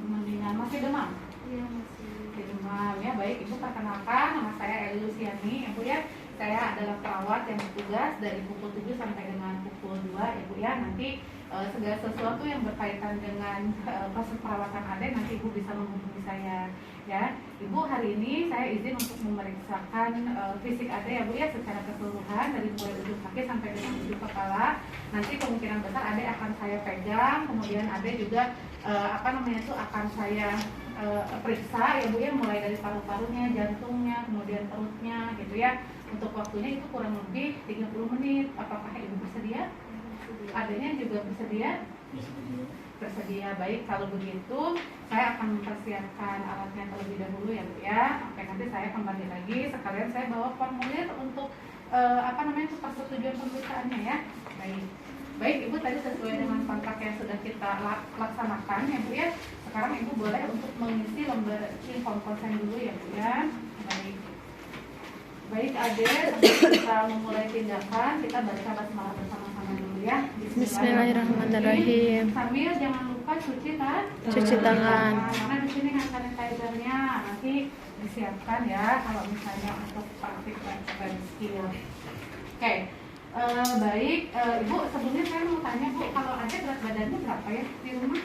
mendingan. Masih demam? Iya, masih demam ya. Baik, Ibu perkenalkan, nama saya Eli Luciani ya Bu ya. Saya adalah perawat yang bertugas dari pukul 7 sampai dengan pukul 2 ya Bu ya. Nanti segala sesuatu yang berkaitan dengan proses perawatan Ade nanti Ibu bisa menghubungi saya ya. Ibu, hari ini saya izin untuk memeriksakan fisik Ade ya Bu ya, secara keseluruhan dari mulai ujung kaki sampai dengan ujung kepala. Nanti kemungkinan besar Ade akan saya pegang, kemudian Ade juga akan saya periksa ya Bu ya, mulai dari paru-parunya, jantungnya, kemudian perutnya gitu ya. Untuk waktunya itu kurang lebih 30 menit. Apakah Ibu bersedia? Adanya juga bersedia? Bersedia. Baik, kalau begitu saya akan mempersiapkan alatnya terlebih dahulu ya Bu ya. Oke, nanti saya kembali lagi. Sekalian saya bawa formulir untuk persetujuan pemeriksaannya ya. Baik Ibu, tadi sesuai dengan kontrak yang sudah kita laksanakan ya Bu ya. Sekarang Ibu boleh untuk mengisi lembar inform konsen dulu ya Bu ya. Baik Ade, sebelum kita memulai tindakan, kita baca basmalah bersama-sama dulu ya. Bismillahirrahmanirrahim. Sambil jangan lupa cuci tangan. Karena di sini hand sanitizer-nya nanti disiapkan ya kalau misalnya untuk praktik skill. Oke. Baik, Ibu, sebelumnya saya mau tanya Bu, kalau Ade berat badannya berapa ya di rumah?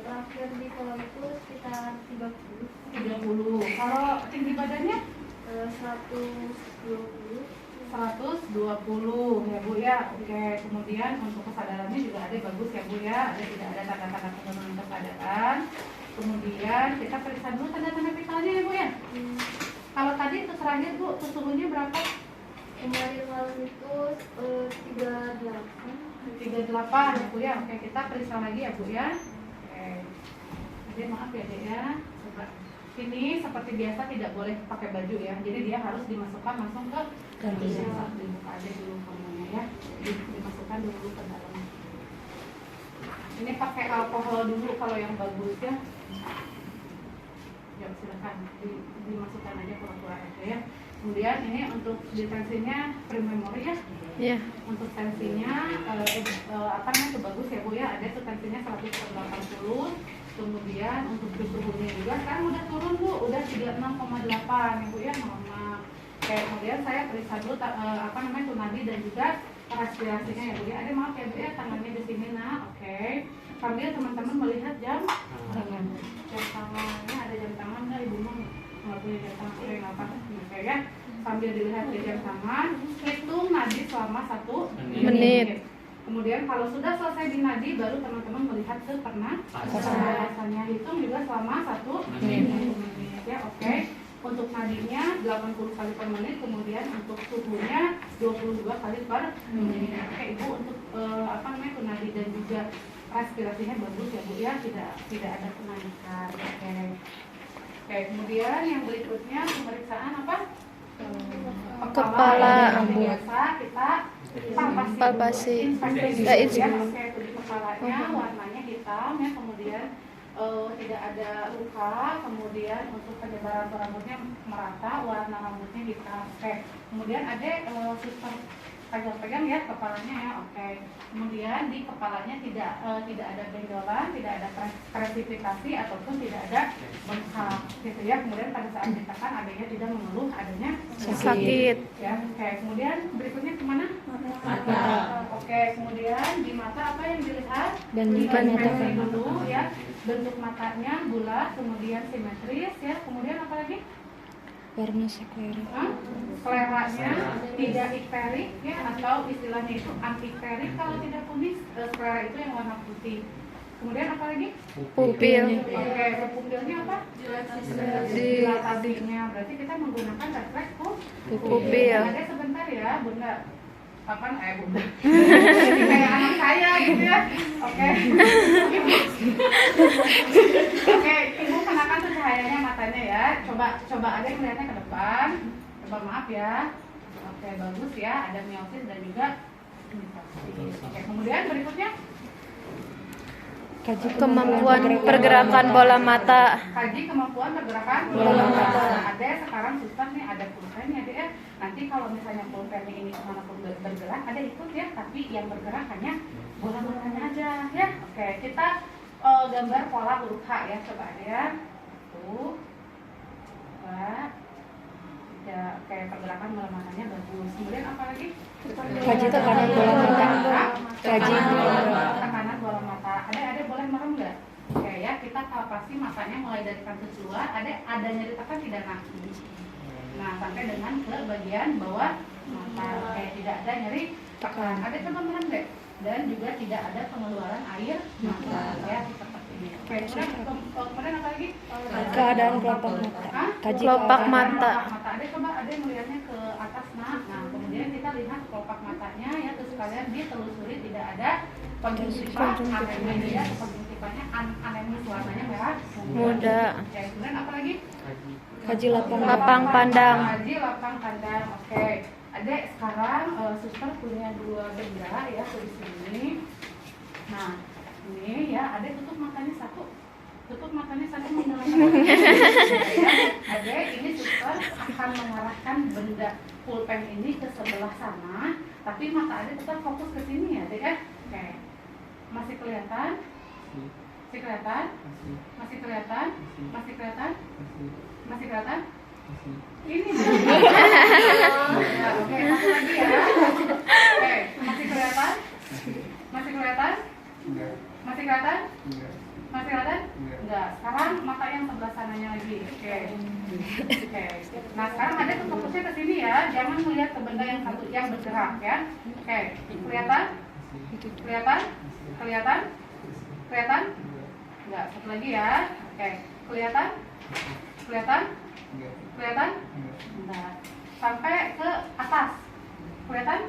terakhir di kolam itu sekitar 30. Kalau tinggi badannya? 120 120 ya Bu ya. Oke, kemudian untuk kesadarannya juga ada bagus ya Bu ya. Ada tidak ada tanda-tanda penurunan kesadaran. Kemudian kita periksa dulu tanda-tanda vitalnya ya Bu ya. Kalau tadi itu terakhir Bu, suhunya berapa? kemarin malam itu 38 ya Bu ya. Oke, kita periksa lagi ya Bu ya. Oke. Jadi maaf ya Dek ya. Ini seperti biasa tidak boleh pakai baju ya. Jadi dia harus dimasukkan langsung ke gantinya. Dibuka aja dulu formunya ya. Dimasukkan dulu ke dalam. Ini pakai alkohol dulu kalau yang bagus ya. Ya silakan dimasukkan aja pura-pura aja ya. Kemudian ini untuk tensinya pre-memory ya. Iya. Untuk tensinya itu bagus ya Bu ya. Ada tuh tensinya 180. Kemudian untuk suhunya juga kan udah turun Bu, udah 36,8 ya Bu ya, normal. Oke, kemudian saya periksa dulu tuh nadi dan juga respirasinya ya Bu ya. Ada maaf ya Bu ya, tangannya di sini nah. Oke. Sambil teman-teman melihat jam tangannya, ada jam tangan nggak Ibu mau? Nggak punya jam tangan, oke nggak apa-apa. Oke ya. Sambil dilihat di jam tangan, hitung nadi selama 1 menit. Kemudian kalau sudah selesai dinadi, baru teman-teman melihat ke pernapasannya. Hitung juga selama 1 menit ya. Oke. Untuk nadinya 80 kali per menit, kemudian untuk suhunya 22 kali per menit. Oke Ibu, untuk nadi dan juga respirasinya bagus ya Bu ya, tidak ada kenaikan. Oke, kemudian yang berikutnya pemeriksaan apa? Kepala. Biasa kita palpasi. Ya, oke, di kepalanya warnanya hitam ya, kemudian tidak ada luka, kemudian untuk penyebaran rambutnya merata, warna rambutnya hitam. Oke, kemudian ada suster pegang-pegang ya kepalanya ya. Oke, kemudian di kepalanya tidak ada benjolan, tidak ada kresifikasi ataupun tidak ada bengkak gitu ya. Kemudian pada saat ditekan adanya tidak mengeluh adanya Sakit. ya. Oke, kemudian berikutnya kemana? Mata. Oke, kemudian di mata apa yang dilihat? Diinspeksi dulu ya. Bentuk matanya bulat, kemudian simetris ya. Kemudian apa lagi? Warna seklera. Skleranya tidak ikterik ya, atau istilahnya itu antikterik kalau tidak kuning. Sklera itu yang warna putih. Kemudian apa lagi? Pupil. Oke, pupilnya apa? Dilatasinya. Berarti kita menggunakan refleks pupil. Ada sebentar ya Bunda. Bunda. Jadi kayak anak saya gitu ya. Oke. Oke, Ibu kenakan tuh cahayanya matanya ya. Coba ada yang melihatnya ke depan. Coba maaf ya. Oke, bagus ya. Ada miosis dan juga oke, kemudian berikutnya Kaji kemampuan pergerakan bola mata. Kaji kemampuan pergerakan bola mata. Ada sekarang suster nih, ada pulpennya deh ya. Nanti kalau misalnya pulpennya ini kemanapun bergerak, ada ikut ya. Tapi yang bergerak hanya bola matanya aja ya. Oke, kita gambar pola huruf H ya, coba ya. Tuh. Coba. Ya, kayak pergerakan bola matanya bagus. Kemudian apa lagi? Kaji tekanan bola mata. Kaji tekanan bola mata. Ada boleh merem nggak? Oke ya, kita palpasi matanya mulai dari kantus luar. Ada nyeri tekan tidak kaki. Nah, sampai dengan ke bagian bawah mata. Oke, tidak ada nyeri tekan. Ada coba merem deh. Dan juga tidak ada pengeluaran air mata ya, seperti ini. Oke, kemudian apa lagi? keadaan kelopak mata. Hah? Kaji Kelopak keadaan mata. Ada coba ada yang melihatnya ke atas nah kemudian kita lihat kelopak matanya ya, terus kalian ditelusuri tidak ada konjungtiva anemis ya, konjungtivanya anemis warnanya merah muda. ya. Kemudian apa lagi? Kaji lapang Lapang pandang. Kaji lapang pandang. Oke, adek sekarang suster punya dua benda ya di sini. Nah ini ya, adek tutup matanya satu mengarahkan adek ini suster akan mengarahkan benda pulpen ini ke sebelah sana, tapi mata adek tetap fokus ke sini ya adek ya. Oke, masih kelihatan? Masih kelihatan? Masih kelihatan? Masih kelihatan? Masih kelihatan? Ini ya, oke, satu lagi ya. Oke, masih kelihatan? Masih kelihatan? Masih kelihatan? Masih kelihatan? Enggak. Sekarang mata yang sebelah sananya lagi. Oke. Oke. Nah, sekarang ada fokusnya ke sini ya. Jangan melihat ke benda yang satu yang bergerak ya. Oke. Kelihatan? Kelihatan? Kelihatan? Kelihatan? Enggak. Satu lagi ya. Oke. Kelihatan? Kelihatan? Kelihatan? Enggak. Sampai ke atas. Kelihatan?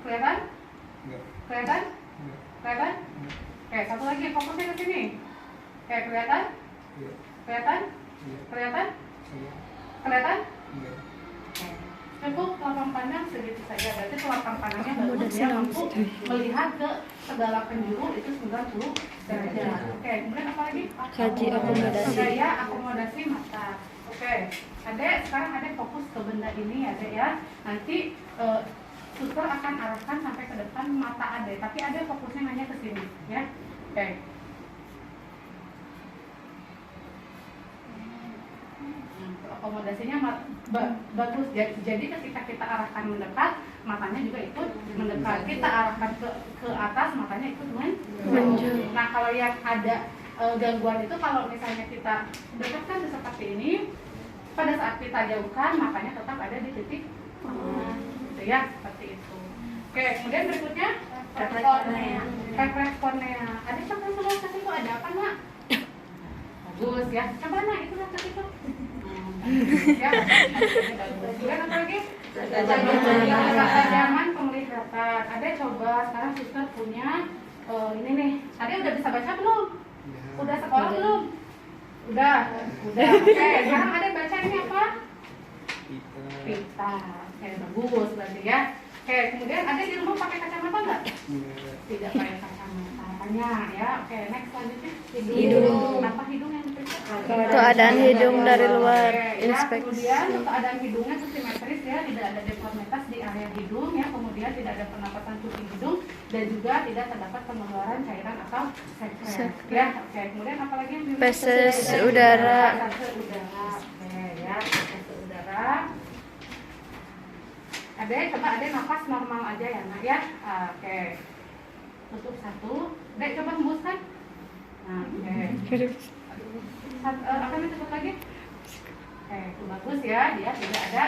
Kelihatan? Kelihatan? Kelihatan? Oke, satu lagi fokusnya ke sini. Oke, kelihatan? Kelihatan? Kelihatan? Kelihatan? Oke. Cukup lapang pandang segitu saja. Berarti lapang pandangnya bagus ya, mampu melihat ke segala penjuru itu 90 derajat. Oke, kemudian apa lagi? Kaji akomodasi. Gaya akomodasi mata. Oke, adek sekarang adek fokus ke benda ini ya adek ya. Nanti suster akan arahkan sampai ke depan mata adek, tapi adek fokusnya hanya ke sini ya. Oke. Akomodasinya bagus. Jadi ketika kita arahkan mendekat, matanya juga ikut mendekat. Kita arahkan ke atas, matanya ikut menjauh. Nah, kalau yang ada gangguan itu, kalau misalnya kita dekatkan seperti ini, pada saat kita jauhkan, matanya tetap ada di titik gitu ya, seperti itu. Oke, kemudian berikutnya refleks kornea. Ada coba sebelah kaki itu ada apa nak? Bagus ya. Coba nak itu lihat kaki itu. Ya. Kemudian apa lagi? Ketajaman penglihatan. Ada coba sekarang suster punya ini nih. Ada udah bisa baca belum? Udah sekolah belum? Udah. Oke, sekarang ada baca ini apa? Pita. Oke, bagus berarti ya. Oke, kemudian ada di rumah pakai kacamata nggak? Tidak pakai kacamata. Tanya ya. Oke, next selanjutnya hidung. Kenapa hidung yang diperiksa? Keadaan hidung dari luar. Ya, Inspeksi. kemudian keadaan hidungnya itu simetris ya, tidak ada deformitas di area hidung ya, kemudian tidak ada pernapasan cuping hidung dan juga tidak terdapat pengeluaran cairan atau sekret. Ya, oke. Kemudian apalagi yang dilihat? Feses udara. Feses udara. Oke ya, feses udara. Adek, coba adek nafas normal aja ya nak ya. Oke. Tutup satu. Dek coba hembuskan. Nah, oke. Apa yang tutup lagi? Oke, itu bagus ya. Dia tidak ada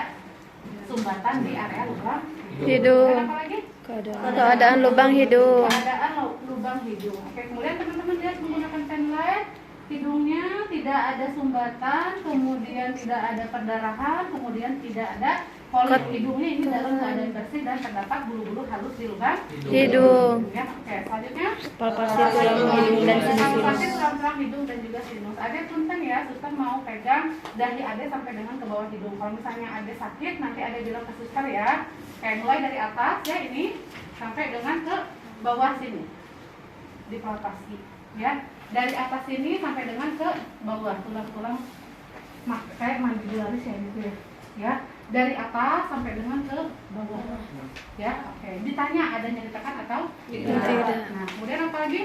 sumbatan di area lubang Hidung. Dan apa lagi? Keadaan lubang hidung. Keadaan lubang hidung. Oke, kemudian teman-teman lihat menggunakan penlight. Hidungnya tidak ada sumbatan, kemudian tidak ada perdarahan, kemudian tidak ada polip. Hidungnya ini dalam keadaan bersih dan terdapat bulu-bulu halus di lubang Hidung. ya. Oke, selanjutnya Palpasi tulang hidung dan palpasi sinus. tulang hidung dan juga sinus. Ada punten ya, suster mau pegang dahi ade sampai dengan ke bawah hidung. Kalau misalnya ade sakit, nanti ade bilang ke suster ya. Oke, mulai dari atas ya ini sampai dengan ke bawah sini. Dipalpasi ya. Dari atas sini sampai dengan ke bawah tulang-tulang kayak mandibularis ya gitu ya. Ya. dari atas sampai dengan ke bawah. Ya, oke. Ditanya ada nyeri tekan atau Tidak. Nah, kemudian apa lagi?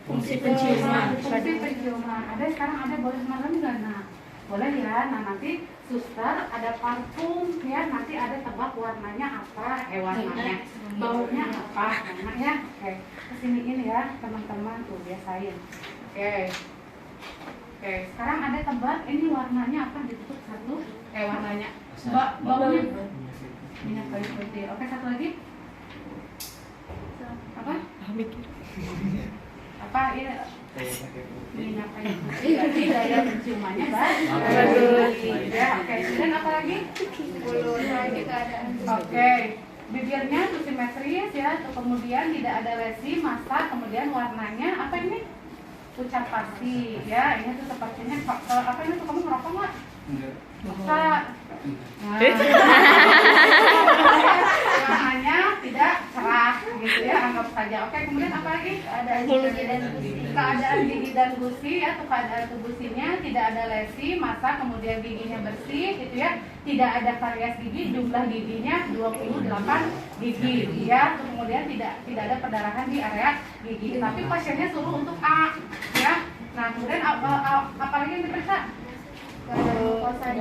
Fungsi penciuman. Fungsi penciuman. Ada sekarang ada boleh malam nggak? Nah, boleh ya. Nah, nanti suster ada parfum ya. Nanti ada tebak warnanya apa? Warnanya. Baunya apa? Nah, ya. Oke. Kesiniin ya teman-teman tuh biasain. Oke. Oke. Sekarang ada tebak ini warnanya apa? Ditutup satu. Warnanya. Baunya minyak kayu putih. Oke, satu lagi. Apa? Apa ini minyak kayu putih? Jadi daya penciumannya bagus. Ya, oke. Dan apa lagi? Mulut lagi keadaan. Oke. Bibirnya tuh simetris ya. Tuh kemudian tidak ada lesi, masa, kemudian warnanya apa ini? Pucat pasti ya. Ini tuh sepertinya apa ini tuh kamu merokok nggak? Enggak. Nah, warnanya tidak cerah gitu ya, anggap saja. Oke, kemudian apa lagi? Keadaan gigi dan gusi ya, tuh keadaan gusinya tidak ada lesi, masa, kemudian giginya bersih gitu ya. Tidak ada karies gigi, jumlah giginya 28 gigi ya. Tuh, kemudian tidak ada perdarahan di area gigi. Tapi pasiennya suruh untuk A ya. Nah, kemudian apa lagi yang diperiksa?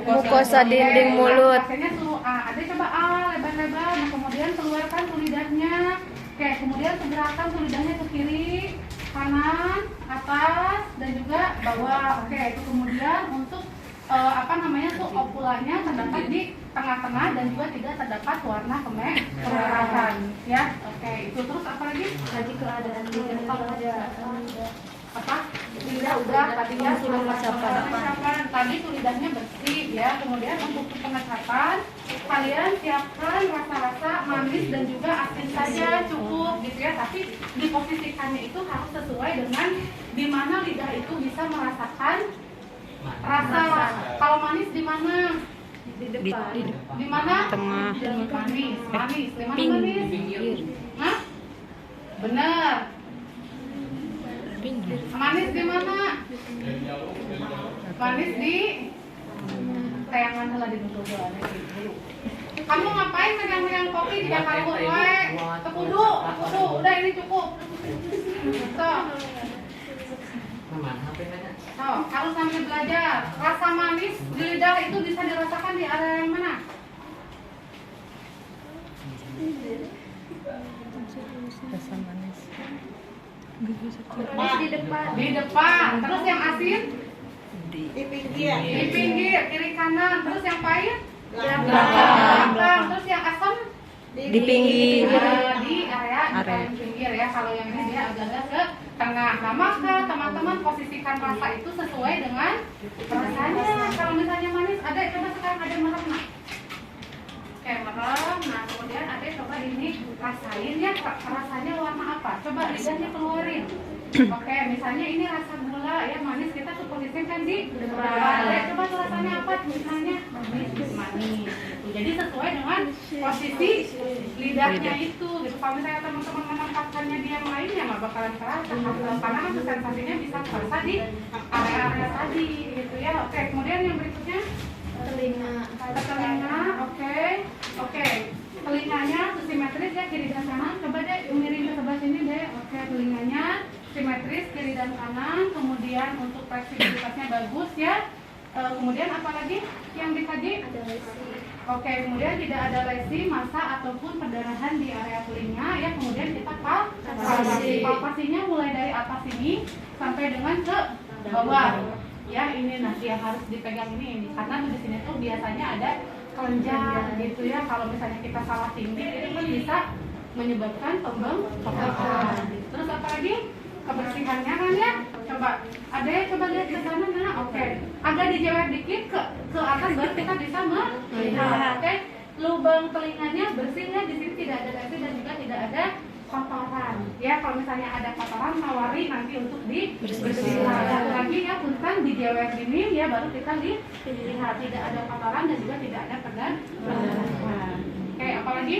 Mukosa dinding mulut. Pasiennya suruh A. Ada coba A lebar-lebar. Nah, kemudian keluarkan tuh lidahnya. Oke, kemudian gerakan tuh lidahnya ke kiri, kanan, atas, dan juga bawah. Oke, itu kemudian untuk tuh opulanya terdapat di tengah-tengah dan juga tidak terdapat warna kemerahan ya. Oke, itu terus apa lagi? Lagi keadaan kalau ada Apa? Lidah udah tadinya sudah pengecapan. Tadi tuh lidahnya bersih ya. Kemudian untuk pengecapan kalian siapkan rasa-rasa manis dan juga asin saja cukup gitu ya. Tapi diposisikannya itu harus sesuai dengan di mana lidah itu bisa merasakan rasa. Kalau manis di mana? di depan. Di mana? Tengah. Manis. Di mana Pinggir. manis? Hah? Bener. Manis di mana? Manis di tayangan telah ditutup dulu. Kamu ngapain megang-megang kopi di bakal gue? Tekudu, udah ini cukup. Tuh. Harus sambil belajar. Rasa manis di lidah itu bisa dirasakan di area yang mana? Rasa manis. Di depan. Di depan. Terus yang asin? Di pinggir. Di pinggir, kiri kanan. Terus yang pahit? Belakang. Terus yang asam? Di pinggir. Di area di paling pinggir ya. Kalau yang ini dia agak-agak ke tengah. Nah, maka teman-teman posisikan rasa itu sesuai dengan rasanya. Kalau misalnya manis, ada coba sekarang ada merem. Oke, merem. Nah, kemudian ada coba ini rasain ya rasanya warna apa. Coba lidahnya keluarin. Oke, misalnya ini rasa gula ya manis, kita tuh posisikan di depan. Coba tuh rasanya apa? Misalnya manis. Gitu. Jadi sesuai dengan posisi lidahnya itu. Gitu. Kalau misalnya teman-teman menempatkannya di yang lain ya nggak bakalan terasa. Karena kan sensasinya bisa terasa di area-area tadi, gitu ya. Oke, kemudian yang berikutnya Telinga. Oke. Telinganya simetris ya kiri dan kanan. Coba deh miring ke sebelah sini deh. Oke, telinganya simetris kiri dan kanan. Kemudian untuk fleksibilitasnya bagus ya. Kemudian apa lagi yang dikaji? Ada lesi. Oke, kemudian tidak ada lesi, massa ataupun perdarahan di area telinga ya. Kemudian kita palpasi. Palpasinya mulai dari atas sini sampai dengan ke bawah. Ya, ini nanti yang harus dipegang ini karena di sini tuh biasanya ada kelenjar gitu ya. Kalau misalnya kita salah tinggi itu kan bisa menyebabkan pembengkakan. Terus apa lagi? Kebersihannya kan ya. Coba ada ya, coba lihat ke sana. Nah, oke. Agak dijawab dikit ke atas baru kita bisa melihat. Oke. Lubang telinganya bersih ya, di sini tidak ada lesi dan juga tidak ada kotoran. Ya, kalau misalnya ada kotoran tawari nanti untuk dibersihkan. Satu lagi ya, punten di JWF ini ya baru kita lihat tidak ada kotoran dan juga tidak ada perdarahan. Oke, apalagi?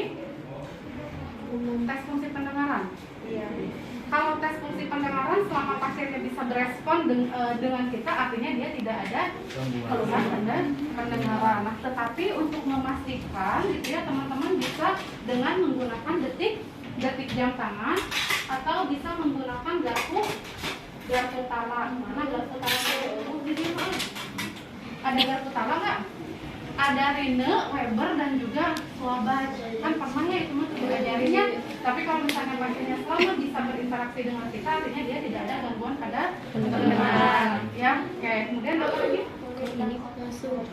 Tes fungsi pendengaran. Iya. Kalau tes fungsi pendengaran selama pasiennya bisa berespon dengan kita, artinya dia tidak ada keluhan pada pendengaran. Nah, tetapi untuk memastikan gitu ya, teman-teman bisa dengan menggunakan detik jam tangan atau bisa menggunakan garpu tala. Mana garpu tala? Ada garpu tala nggak? Ada Rine, Weber, dan juga Swabaj. Kan pernah ya itu mah diajarinya. Tapi kalau misalnya pasiennya selama bisa berinteraksi dengan kita, artinya dia tidak ada gangguan pada pendengaran. Ya, oke. Kemudian apa lagi? Ini langsung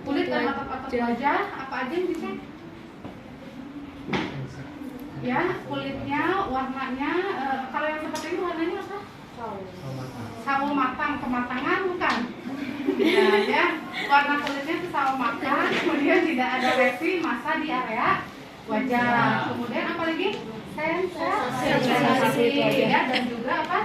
Kulit dan otot wajah, apa aja yang bisa? Ya, kulitnya, warnanya. Kalau yang seperti ini warnanya apa? Sawo matang, kematangan bukan? Nah, ya, warna kulitnya itu sawo matang, kemudian tidak ada lesi massa di area wajah. Kemudian apa lagi? Sensasi ya, dan juga apa?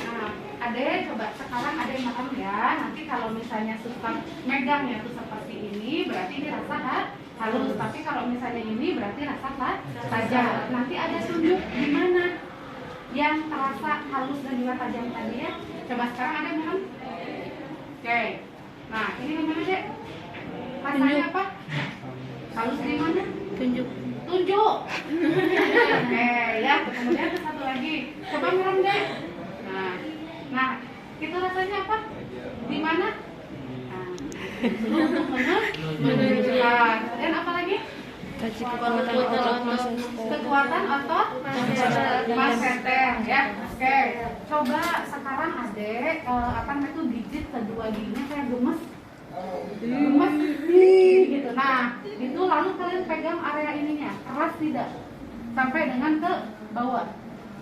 Nah, Ade coba sekarang Ade makan ya. Nanti kalau misalnya suka megang ya tuh seperti ini, berarti ini rasa halus. Tapi kalau misalnya ini berarti rasa tajam. Nanti ada tunjuk di mana yang terasa halus dan juga tajam tadi ya. Coba sekarang Ade makan. Oke. Nah, ini gimana, Dek? Rasanya apa? Halus di mana? tunjuk. Tunjuk. Oke, ya. Kemudian ke satu lagi. Coba merem, Dek. Nah, itu rasanya apa? Di mana? Nah, untuk menunjukkan. Dan apa lagi? Kekuatan otot masseter ya. Oke. Coba sekarang Adek itu gigit kedua giginya kayak gemes gitu. Nah, itu lalu kalian pegang area ininya, keras tidak? Sampai dengan ke bawah.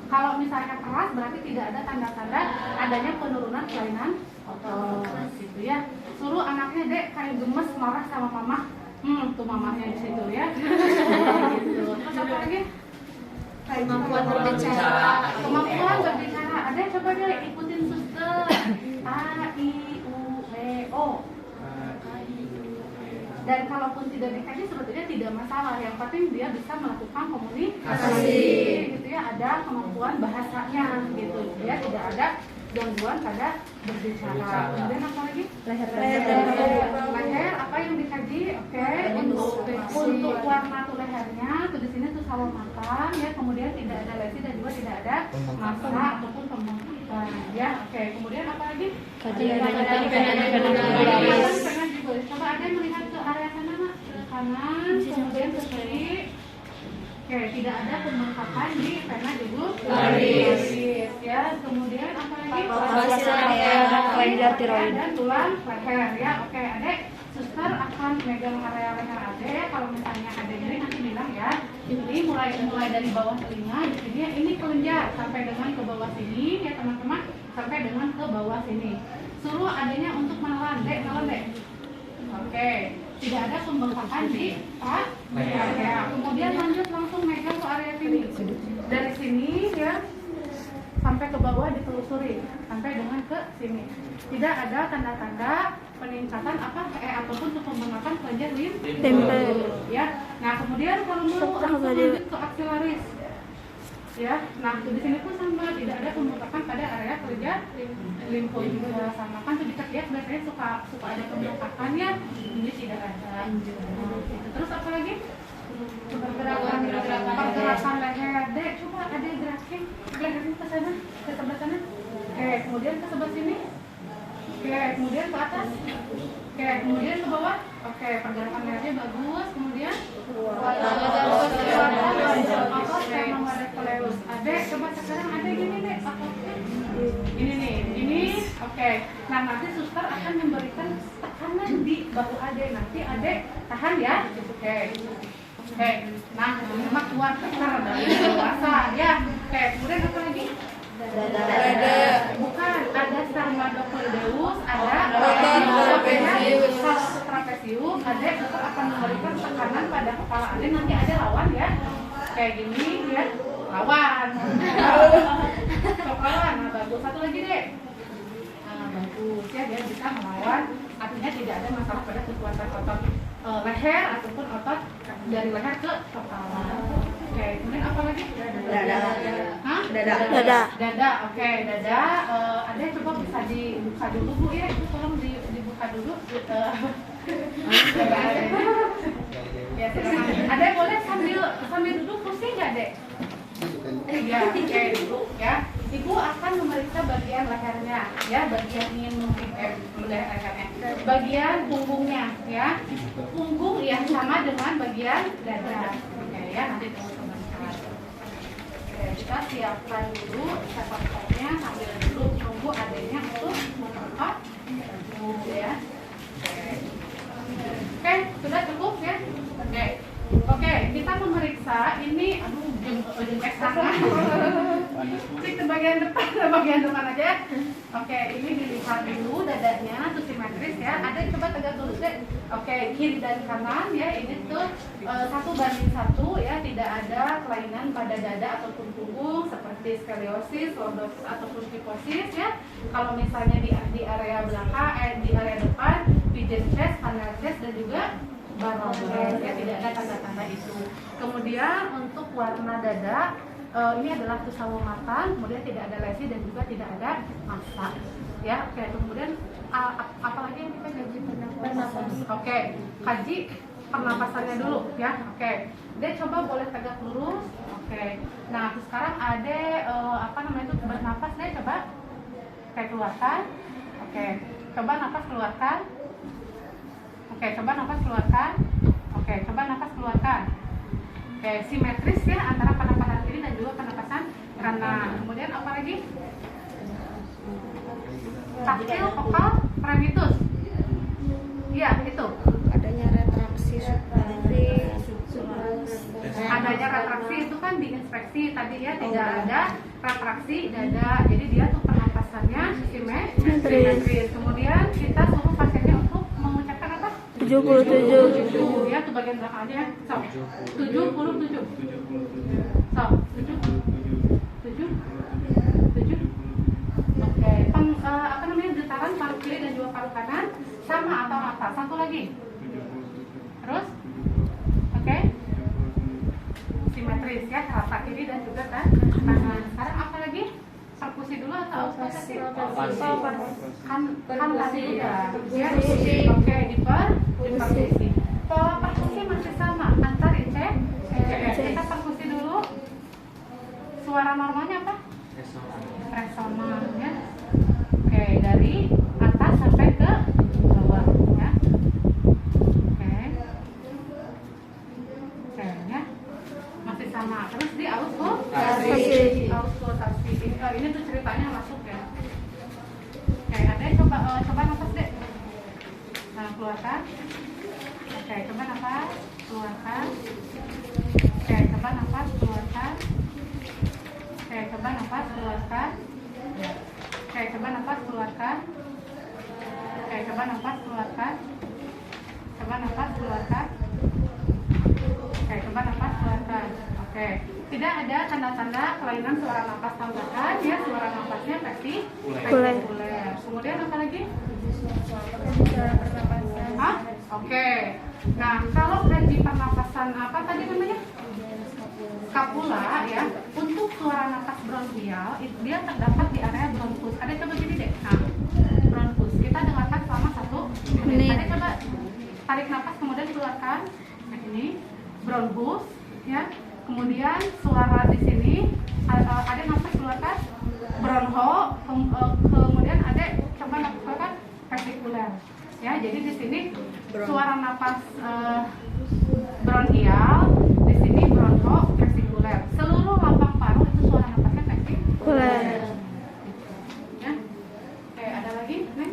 Kalau misalnya keras berarti tidak ada tanda-tanda adanya penurunan kelainan otot gitu ya. Suruh anaknya, Dek, kayak gemes marah sama mama. Tuh mamanya di situ ya. Gitu. Terus apa lagi? Kemampuan berbicara. Kemampuan berbicara. Ada coba deh ikutin suster. A I U E O. Dan kalaupun tidak dikaji sebetulnya tidak masalah. Yang penting dia bisa melakukan komunikasi. Gitu ya. Ada kemampuan bahasanya gitu. Ya, tidak ada gangguan pada berbicara. Kemudian apa lagi? Leher apa yang dikaji? Oke. Untuk warna tuh lehernya tuh di sini tuh sawo matang ya. Kemudian tidak ada lesi dan juga tidak ada massa ataupun pembengkakan ya. Oke. Kemudian apa lagi? Kanan juga. Coba ada melihat ke area kanan, kanan kemudian ke kiri. Oke, tidak ada pembengkakan di vena jugularis ya. Kemudian apa lagi? Kelenjar tiroid Dan tulang leher ya. Oke, Adek, suster akan megang area leher Adek. Kalau misalnya Adek nyeri nanti bilang ya. Ini mulai dari bawah telinga di sini. Ini kelenjar sampai dengan ke bawah sini ya teman-teman, sampai dengan ke bawah sini. Suruh adanya untuk menelan, Dek, telan, Dek. Oke. Tidak ada pembengkakan di area. Kemudian lanjut langsung megang ke area sini. Dari sini ya sampai ke bawah ditelusuri sampai dengan ke sini. Tidak ada tanda-tanda peningkatan ataupun pembengkakan kelenjar Tempel. ya. Nah, kemudian kalau mau langsung lanjut ke aksilaris. Ya, nah di sini pun sama, tidak ada pembengkakan pada area kelenjar limfo juga sama kan tuh diket ya, biasanya suka ada pembengkakan ya, ini tidak ada. Terus apa lagi? Pergerakan leher. Dek, coba ada gerakin lehernya ke sana, ke sebelah sana. Oke, kemudian ke sebelah sini. Oke, kemudian ke atas. Oke, kemudian ke bawah. Oke, pergerakan lehernya bagus. Kemudian Adek, coba sekarang Adek gini deh, ini nih, ini, oke. Nah, nanti suster akan memberikan tekanan di bahu Adek. Nanti Adek tahan ya, oke. Oke, nah ini mah kuat besar dari dewasa ya. Oke, kemudian apa lagi? Bukan, ada Sarmadocoideus, ada trapesius. Adek tetap akan memberikan tekanan pada kepala Adek. Nanti ada lawan ya, kayak gini ya, lawan. Lawan, nah bagus. Satu lagi deh. Nah, bagus ya, dia bisa melawan. Artinya tidak ada masalah pada kekuatan otot leher ataupun otot dari leher ke kepala. Oke, kemudian apa lagi? Hah? Dada. Dada, oke, dada. Ada coba bisa dibuka dulu Bu ya, itu tolong dibuka dulu. Ya, silakan. Ada boleh sambil duduk pusing nggak Dek? Ya, oke dulu ya. Ibu akan memeriksa bagian lehernya, ya, bagian ini mungkin lehernya, bagian punggungnya, ya. Punggung yang sama dengan bagian dada, oke ya. Nanti tunggu sebentar. Oke, kita siapkan dulu stetoskopnya sambil dulu tunggu adanya untuk mengangkat, ya. Oke, sudah cukup ya. Oke, kita memeriksa ini, aduh, jempek tangan. Cek ke bagian depan aja ya. Oke, ini dilihat dulu dadanya tuh simetris ya. Ada coba tegak lurus deh. Oke, kiri dan kanan ya. Ini tuh 1:1 ya. Tidak ada kelainan pada dada ataupun punggung seperti skoliosis, lordosis ataupun kifosis ya. Kalau misalnya di area belakang, di area depan, pigeon chest, panel chest dan juga barrel chest ya. Tidak ada tanda-tanda itu. Kemudian untuk warna dada ini adalah tussaud matang, kemudian tidak ada lesi dan juga tidak ada massa. Ya, oke. Kemudian apalagi yang kita kaji pernapasan. Oke, kaji pernapasannya dulu ya. Oke. Dia coba boleh tegak lurus. Oke. Nah, sekarang ada apa namanya itu bernapas deh coba. Oke, keluarkan. Oke. Coba napas keluarkan. Oke, coba napas keluarkan. Oke, coba napas keluarkan. Oke, simetris ya antara pernapasan kiri dan juga pernapasan kanan. Kemudian apa lagi? Taktil, vokal, remitus. Iya, itu. Adanya retraksi Adanya retraksi itu kan diinspeksi tadi ya, tidak ada retraksi dada. Jadi dia tuh pernapasannya simetris. Kemudian kita suruh pasiennya untuk mengucapkan apa? 77. Ya, tuh bagian belakangnya. So, 77. So, 7. Oke, apa namanya getaran paru kiri dan juga paru kanan sama atau rata? Satu lagi. Terus, oke, simetris ya, rata kiri dan juga kanan. Sekarang apa lagi? Perkusi dulu atau ospasi? Kan tadi ya. Oke, diperkusi. Pola perkusi masih sama antar ICS. Kita perkusi dulu. Suara normalnya apa? Resonan ya. Oke, dari atas sampai ke bawah ya. Oke. Oke ya. Masih sama. Terus di auskultasi. Ini tuh ceritanya masuk ya. Oke, ada coba nafas deh. Nah, keluarkan. Oke, coba nafas, keluarkan. Oke, coba nafas, keluarkan. Oke, coba nafas, keluarkan. Oke, coba nafas, keluarkan. Oke, coba nafas, keluarkan. Coba nafas, keluarkan. Oke, coba nafas, keluarkan. Oke, tidak ada tanda-tanda kelainan suara nafas tambahan ya, suara nafasnya vestikuler. Kemudian apa lagi? Hah? Oke. Nah, kalau kaji pernapasan apa tadi namanya? Skapula ya. Untuk suara nafas bronkial, dia terdapat di area bronkus. Ada coba gini deh. Nah, bronkus. Kita dengarkan selama 1 menit. Ada coba tarik nafas kemudian keluarkan. Nah, ini bronkus ya. Kemudian suara di sini ada nafas keluarkan bronho, kemudian ada coba nafas keluarkan vestikuler. Ya, jadi di sini suara nafas bronkial, di sini bronho, vestikuler. Seluruh lambang paru itu suara nafasnya vestikuler. Ya. Oke, ada lagi, Neng?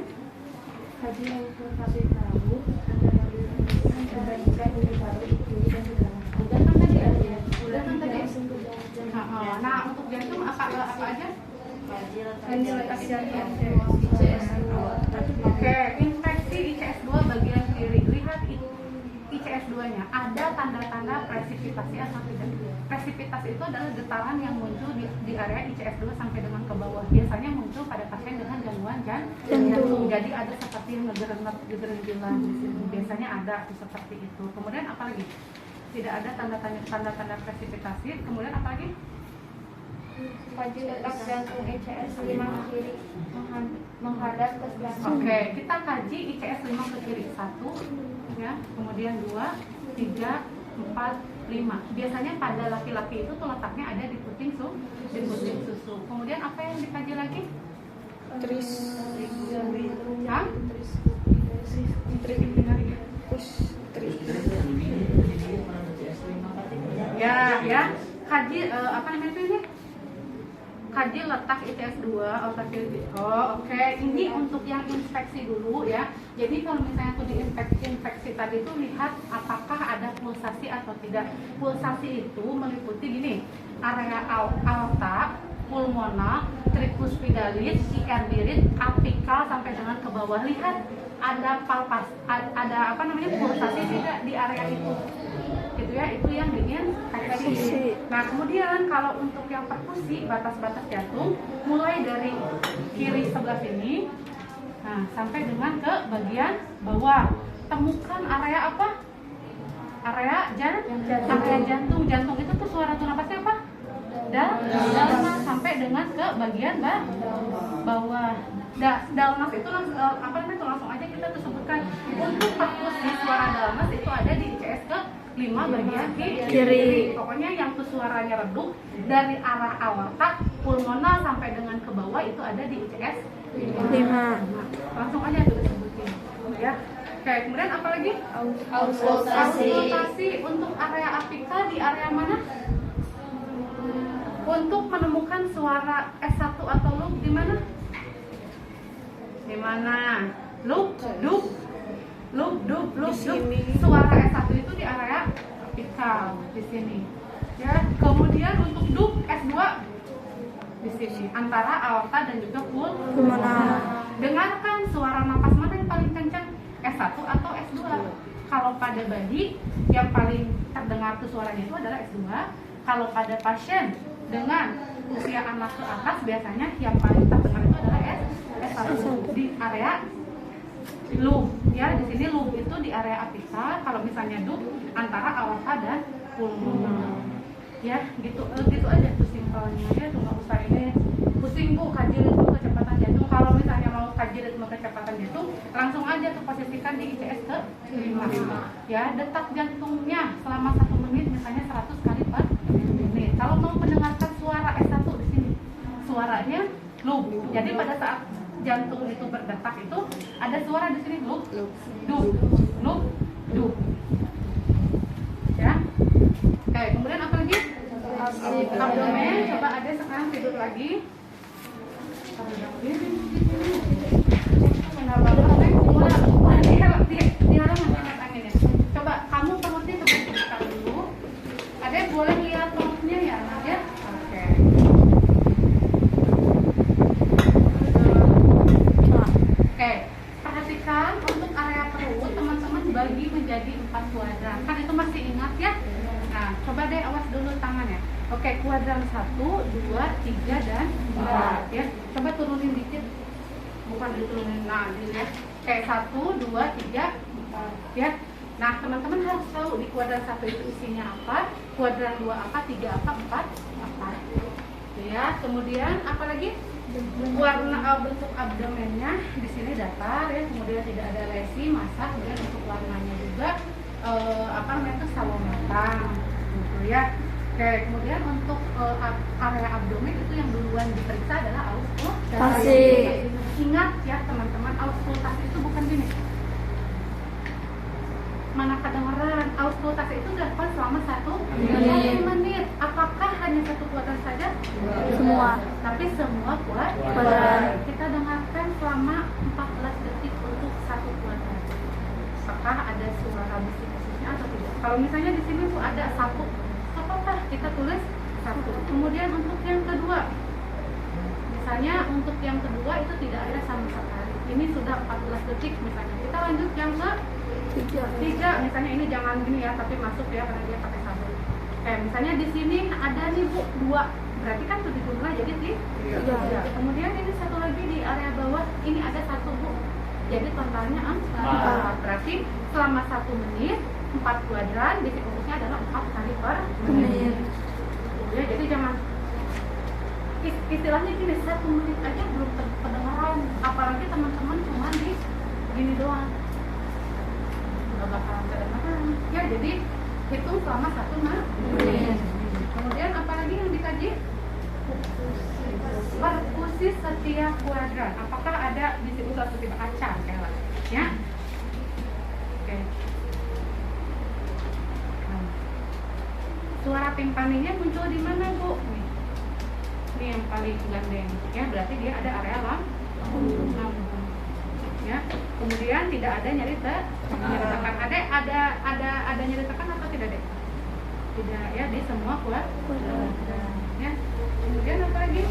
Kaji yang kasih tahu perbaikan di paru itu dan juga Udah kan tadi ya? Udah kan tadi? Nah, untuk jantung apa aja? Oke, infeksi ICS2 bagian kiri. Lihat ICS2-nya. Ada tanda-tanda presipitasi atau tidak? Presipitasi itu adalah getaran yang muncul di area ICS2 sampai dengan ke bawah. Biasanya muncul pada pasien dengan gangguan jantung. Jadi ada seperti yang ngegeren-gerenjilan di sini. Biasanya ada seperti itu. Kemudian apa lagi? Tidak ada tanda-tanda presipitasi. Kemudian apa lagi? Kaji letak jantung ICS 5 ke kiri menghadap ke jantung. Oke, kita kaji ICS 5 ke kiri. 1 ya, kemudian 2, 3, 4, 5. Biasanya pada laki-laki itu tuh letaknya ada di puting susu. Kemudian apa yang dikaji lagi? Tris. Hah? Ya, kaji apa namanya itu ini? Kaji letak ICS 2 ultraviolet. Oh, oke. Ini untuk yang inspeksi dulu ya. Jadi kalau misalnya tuh di inspeksi tadi itu lihat apakah ada pulsasi atau tidak. Pulsasi itu meliputi gini, area aorta, pulmonal, tricuspidalis, IR birit, apikal sampai dengan ke bawah. Lihat ada palpas, ada apa namanya pulsasi tidak di area itu. Gitu ya, itu yang diinspeksi. Nah, kemudian kalau untuk yang perkusi, batas-batas jantung mulai dari kiri sebelah sini, nah sampai dengan ke bagian bawah. Temukan area apa? Area jantung. Jantung itu tuh suara tuh napasnya apa? Dalmas sampai dengan ke bagian bawah. Dalmas itu apa namanya tuh langsung aja kita tuh sebutkan. Untuk perkusi suara dalmas itu ada di ICS ke 5 bagian kiri. Pokoknya yang tuh suaranya redup dari arah aorta, pulmonal sampai dengan ke bawah itu ada di ICS 5. Langsung aja tuh disebutin ya. Oke, kemudian apa lagi? Auskultasi. Untuk area apikal di area mana? Untuk menemukan suara S1 atau loop di mana? Di mana? Loop. Suara S1 itu di area apikal di sini. Ya, kemudian untuk dup S2 di sini antara aorta dan juga pulmonal. Dengarkan suara napas mana yang paling kencang? S1 atau S2? Kalau pada bayi yang paling terdengar tuh suaranya itu adalah S2. Kalau pada pasien dengan usia anak ke atas biasanya yang paling terdengar itu adalah S1 di area loop. Ya, di sini loop itu di area apikal. Kalau misalnya dup antara aorta dan pulmonal. Ya, gitu aja tuh simpelnya ya, tuh nggak usah ini pusing Bu kaji ritme kecepatan jantung. Kalau misalnya mau kaji ritme kecepatan jantung, langsung aja tuh posisikan di ICS ke 5. Ya, detak jantungnya selama 1 menit misalnya 100 kali per menit. Kalau mau mendengarkan suara S1 di sini, suaranya loop. Jadi pada saat jantung itu berdetak itu ada suara di sini loop. Ya. Oke, kemudian apa lagi? Abdomen. Coba ada sekarang tidur lagi. Di halaman anginnya. Coba kamu perutnya coba buka dulu. Ada boleh lihat perutnya ya, Nadia? Oke. Oke, perhatikan untuk area perut teman-teman bagi menjadi 4 kuadran. Kan itu masih ingat ya? Nah, coba deh awas dulu tangannya. Oke, kuadran 1, 2, 3, dan 4 ya. Coba turunin dikit. Bukan diturunin, nah dilihat. Oke, 1, 2, 3, 4 ya. Nah, teman-teman harus tahu di kuadran 1 itu isinya apa, kuadran 2 apa, 3 apa, 4 apa. Ya, kemudian apa lagi? Warna bentuk abdomennya di sini datar ya, kemudian tidak ada lesi, masa, kemudian untuk warnanya juga apa namanya itu sawo matang gitu ya. Oke, kemudian untuk area abdomen itu yang duluan diperiksa adalah auskultasi. Ingat ya teman-teman, auskultasi itu bukan gini. Mana kedengeran, auskultasi itu dilakukan selama 1 menit. Apakah hanya 1 kuadran saja? Semua. Tapi semua kuadran. Kita dengarkan selama 14 detik untuk 1 kuadran. Apakah ada suara bisik-bisiknya atau tidak? Kalau misalnya di sini tuh ada 1, apa-apa kita tulis 1. Kemudian untuk yang kedua, misalnya untuk yang kedua itu tidak ada sama sekali. Ini sudah 14 detik misalnya. Kita lanjut yang ke 3, misalnya ini jangan gini ya, tapi masuk ya karena dia pakai sabun. Misalnya di sini ada nih Bu 2, berarti kan sudah jumlah jadi 3. Kemudian ini satu lagi di area bawah, ini ada 1 Bu, jadi totalnya 4. Berarti selama 1 menit 4 kuadran, bisik ususnya adalah 4 kali per menit. Ya, jadi jangan istilahnya gini, 1 menit aja belum kedengeran, apalagi teman-teman cuma di gini doang, nggak bakalan kedengeran ya. Jadi hitung selama 1 menit. Kemudian apalagi yang dikaji? Perkusi setiap kuadran. Apakah ada di situ atau tidak? Acak ya. Oke. Suara timpaninya muncul di mana, Bu? Ini yang paling gandeng ya, berarti dia ada area lambung ya. Kemudian tidak ada nyeri tekan. Ada nyeri tekan atau tidak, Dek? Tidak ya, di semua kuadran ya. Kemudian apa lagi?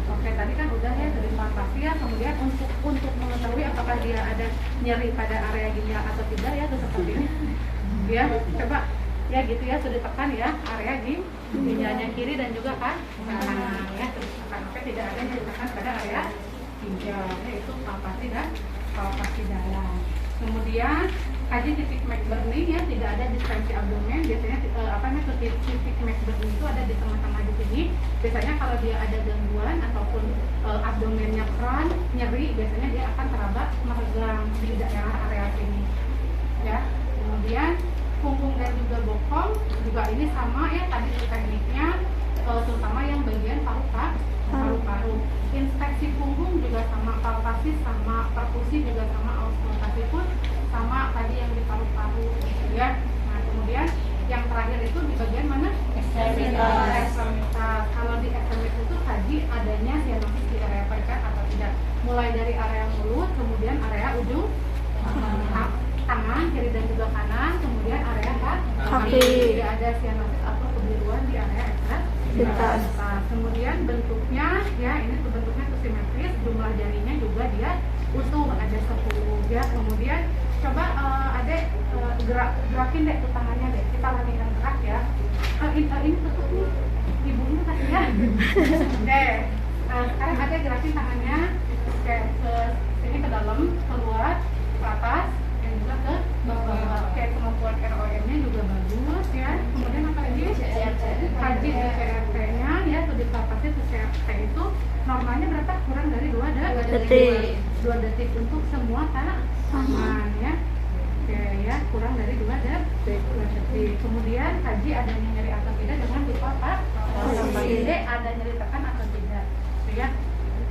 Oke, tadi kan udah ya dari palpasi ya. Kemudian untuk mengetahui apakah dia ada nyeri pada area ginjal atau tidak ya, itu seperti ini ya. Coba ya gitu ya, sudah tekan ya area ginjalnya kiri dan juga kan kanan ya, terus tekan. Oke, tidak ada nyeri tekan pada area ginjal ya, itu palpasi dan palpasi dalam. Kemudian kaji titik McBurney ya, tidak ada distensi abdomen. Biasanya titik McBurney itu ada di tengah-tengah di sini. Biasanya kalau dia ada gangguan ataupun abdomennya kram, nyeri, biasanya dia akan teraba meregang di daerah area sini ya. Kemudian punggung dan juga bokong juga ini sama ya, tadi tekniknya terutama yang bagian paru-paru. Inspeksi punggung juga sama, palpasi sama, perkusi juga sama, auskultasi pun sama tadi yang di paru-paru ya. Nah, kemudian yang terakhir itu di bagian mana? Ekstremitas. Kalau di ekstremitas itu kaji adanya sianosis di area perikat atau tidak, mulai dari area mulut, kemudian area ujung tangan kiri dan juga kanan, kemudian area kaki. Tidak ada sianosis atau kebiruan di area ekstremitas. Kemudian bentuknya ya, ini tuh bentuknya tuh simetris, jumlah jarinya juga dia utuh, ada 10 ya. Kemudian coba adek gerakin deh tuh tangannya deh, kita latihan gerak ya. Ini tutup nih, ibunya kasihan. Deh, sekarang adek gerakin tangannya ke sini, ke dalam, keluar, ke atas, dan juga ke bawah. Kayak kemampuan ROM-nya juga bagus ya. Kemudian apa lagi? Kaji CRT-nya ya, tuh di palpasi tuh CRT itu normalnya berapa? Kurang dari 2 detik. 2 detik untuk semua tangan ya. Oke ya, kurang dari 2 detik. Kemudian kaji adanya nyeri atau tidak dengan tipe apa? Ada nyeri tekan atau tidak ya.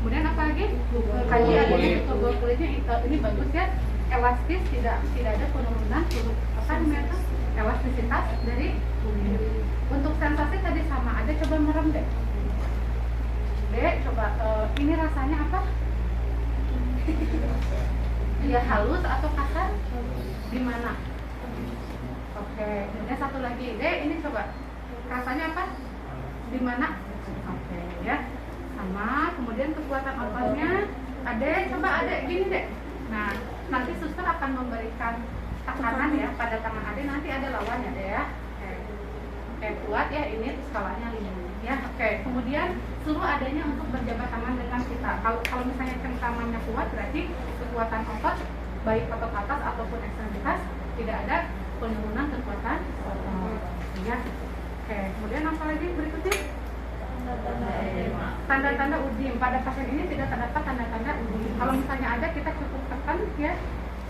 Kemudian apa lagi? Kaji adanya tubuh kulitnya ini bagus ya, elastis, tidak ada penurunan apa namanya, elastisitas dari kulit. Untuk sensasi tadi sama, ada coba merem deh. Dek, coba ini rasanya apa? Dia halus atau kasar? Di mana? Oke, kemudian satu lagi, Dek, ini coba rasanya apa? Di mana? Oke, ya, sama. Kemudian kekuatan ototnya, Adek, coba Adek gini deh. Nah, nanti suster akan memberikan tekanan ya pada tangan Adek, nanti ada lawannya deh ya. Oke, kuat ya, ini skalanya 5 ya. Oke, kemudian suruh adanya untuk berjabat tangan dengan kita. Kalau misalnya cengkramannya kuat, berarti kekuatan otot baik otot atas ataupun ekstremitas tidak ada penurunan kekuatan otot ya. Oke, kemudian apa lagi berikutnya? Tanda-tanda udim. Pada pasien ini tidak terdapat tanda-tanda udim. Kalau misalnya ada, kita cukup tekan ya.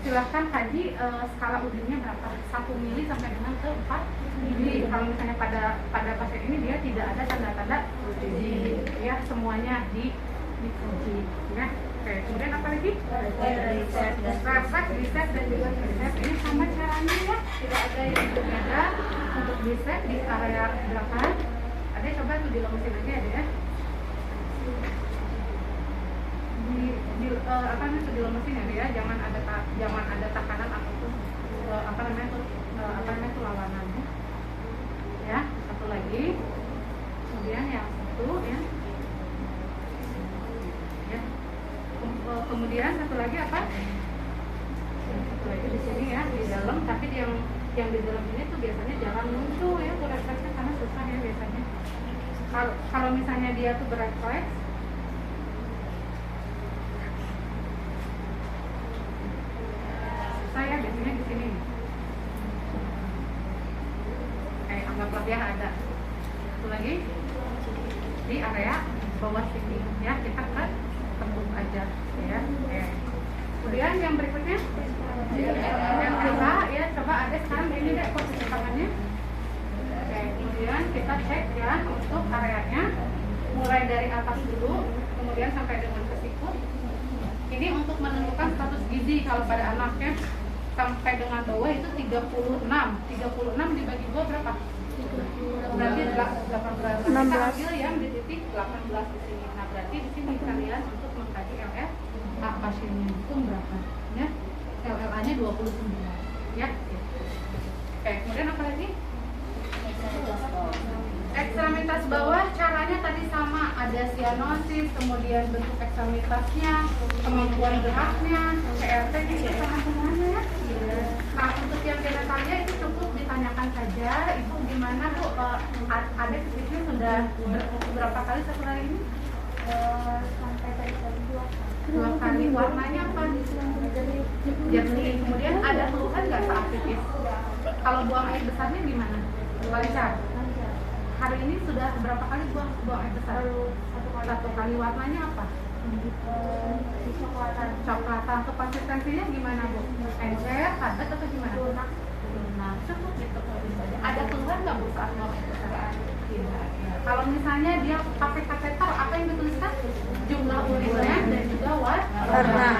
Silahkan kaji skala udimnya berapa, 1 mili sampai dengan ke 4 mili. Kalau misalnya pada pasien ini dia tidak ada tanda-tanda udim ya, semuanya dikaji ya. Oke, kemudian apa lagi? Refleks, bicep dan juga tricep. Ini sama caranya ya, tidak ada yang berbeda. Untuk bicep di area belakang, ada coba tuh dilemesin aja ya. Apa namanya, dilemesin ya, jangan ada tekanan ataupun apa namanya tuh lawanan ya. Satu lagi, kemudian yang satu ya. Kemudian satu lagi apa? Satu lagi di sini ya, di dalam, tapi yang di dalam ini tuh biasanya jangan muncul ya refleksnya, karena susah ya biasanya. Kalau misalnya dia tuh berefleks, saya biasanya di sini. Anggaplah dia ada. Satu lagi di area bawah sini ya, kita kan tembus aja ya. Kemudian yang berikutnya yang kedua ya, coba ada sekarang ini deh posisi tangannya. Kemudian kita cek ya untuk areanya, mulai dari atas dulu kemudian sampai dengan ke siku. Ini untuk menentukan status gizi kalau pada anaknya sampai dengan bawah itu 36 dibagi 2 berapa? Berarti 18. Kita ambil yang di titik 18 di sini. Nah berarti di sini kalian untuk mengkaji LL pasiennya itu berapa ya? LLA-nya 29 ya. Oke, kemudian apa lagi? Ekstremitas bawah caranya tadi sama, ada sianosis, kemudian bentuk ekstremitasnya, kemampuan geraknya, CRT-nya itu sama semuanya ya. Nah untuk yang genetalia itu cukup ditanyakan saja, itu gimana Bu? Ada fisiknya sudah berapa kali setelah ini? Sampai tadi 2 kali. Warnanya apa? Jernih. Kemudian ada keluhan nggak saat pipis? Kalau buang air besarnya gimana? Lancar. Hari ini sudah berapa kali buang air besar? Satu kali. Warnanya apa? Coklatan. Untuk konsistensinya gimana Bu? Encer, padat atau gimana? Lunak. Cukup gitu. Ada keluhan nggak Bu saat buang air besar? Tidak. Kalau misalnya dia pakai kateter, apa yang dituliskan? Jumlah urinnya dan juga warna.